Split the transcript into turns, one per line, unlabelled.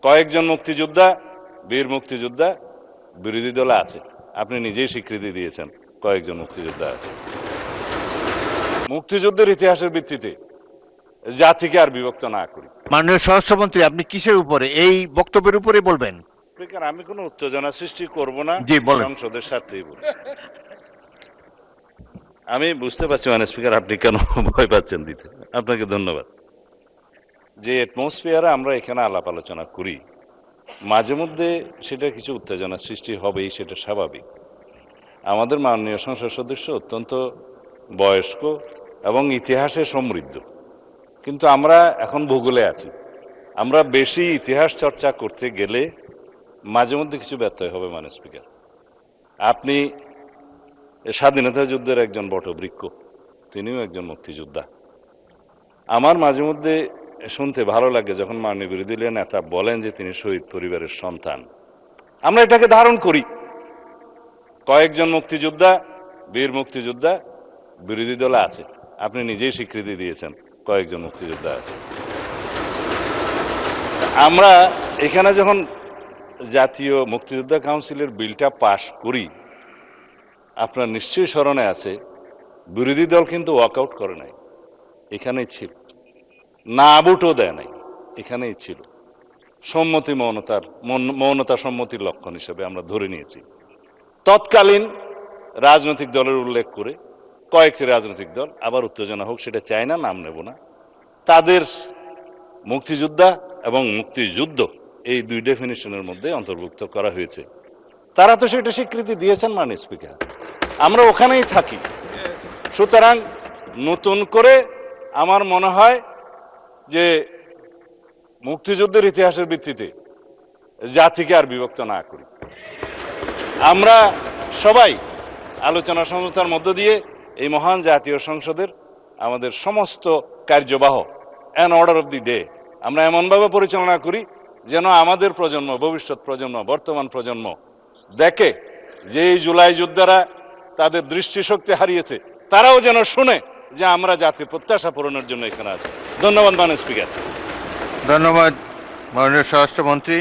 কয়েকজন মুক্তিযোদ্ধা, বীর মুক্তিযোদ্ধা বিরোধী দলে আছে। আপনি নিজেই স্বীকৃতি দিয়েছেন কয়েকজন মুক্তিযোদ্ধা আছে। মুক্তিযুদ্ধের ইতিহাসের ভিত্তিতে জাতিকে আর বিভক্ত না করি।
মাননীয় স্বরাষ্ট্রমন্ত্রী, আপনি কিসের উপরে, এই বক্তব্যের উপরে বলবেন?
স্পিকার, আমি কোনো উত্তেজনা সৃষ্টি করব না,
জি বলেন।
সংসদের স্বার্থেই বলি। আমি বুঝতে পারছি মানে স্পিকার আপনি কেন ভয় পাচ্ছেন দিতে। আপনাকে ধন্যবাদ। যে অ্যাটমসফিয়ারে আমরা এখানে আলাপ আলোচনা করি, মাঝে মধ্যে সেটা কিছু উত্তেজনা সৃষ্টি হবেই, সেটা স্বাভাবিক। আমাদের মাননীয় সংসদ সদস্য অত্যন্ত বয়স্ক এবং ইতিহাসে সমৃদ্ধ, কিন্তু আমরা এখন ভূগোলে আছি। আমরা বেশি ইতিহাস চর্চা করতে গেলে মাঝে মধ্যে কিছু ব্যত্যয় হবে মানে স্পিকার। আপনি স্বাধীনতা যুদ্ধের একজন বটবৃক্ষ, তিনিও একজন মুক্তিযোদ্ধা। আমার মাঝে মধ্যে শুনতে ভালো লাগে যখন মাননীয় বিরোধী দলীয় নেতা বলেন যে তিনি শহীদ পরিবারের সন্তান। আমরা এটাকে ধারণ করি। কয়েকজন মুক্তিযোদ্ধা, বীর মুক্তিযোদ্ধা বিরোধী দলে আছে। আপনি নিজেই স্বীকৃতি দিয়েছেন কয়েকজন মুক্তিযোদ্ধা আছে। আমরা এখানে যখন জাতীয় মুক্তিযোদ্ধা কাউন্সিলের বিলটা পাশ করি, আপনার নিশ্চয়ই স্মরণে আছে, বিরোধী দল কিন্তু ওয়াকআউট করে নাই, এখানেই ছিল। না ভোটও দেয় নাই, এখানেই ছিল। সম্মতি মৌনতা সম্মতির লক্ষণ হিসেবে আমরা ধরে নিয়েছি। তৎকালীন রাজনৈতিক দলের উল্লেখ করে কয়েকটি রাজনৈতিক দল, আবার উত্তেজনা হোক সেটা চায় না, নাম নেব না, তাদের মুক্তিযোদ্ধা এবং মুক্তিযুদ্ধ এই দুই ডেফিনিশনের মধ্যে অন্তর্ভুক্ত করা হয়েছে। তারা তো সেটা স্বীকৃতি দিয়েছেন মাননীয় স্পিকার, আমরা ওখানেই থাকি। সুতরাং নতুন করে আমার মনে হয় যে মুক্তিযুদ্ধের ইতিহাসের ভিত্তিতে জাতিকে আর বিভক্ত না করি। আমরা সবাই আলোচনা সমঝোতার মধ্য দিয়ে এই মহান জাতীয় সংসদের আমাদের সমস্ত কার্যবাহ an order of the day আমরা এমনভাবে পরিচালনা করি যেন আমাদের প্রজন্ম, ভবিষ্যৎ প্রজন্ম, বর্তমান প্রজন্ম দেখে যে এই জুলাই যোদ্ধারা তাদের দৃষ্টিশক্তি হারিয়েছে, তারাও যেন শুনে যে আমরা জাতির প্রত্যাশা পূরণের জন্য এখানে আছি। ধন্যবাদ মাননীয় স্পিকার।
ধন্যবাদ মাননীয় স্বরাষ্ট্রমন্ত্রী।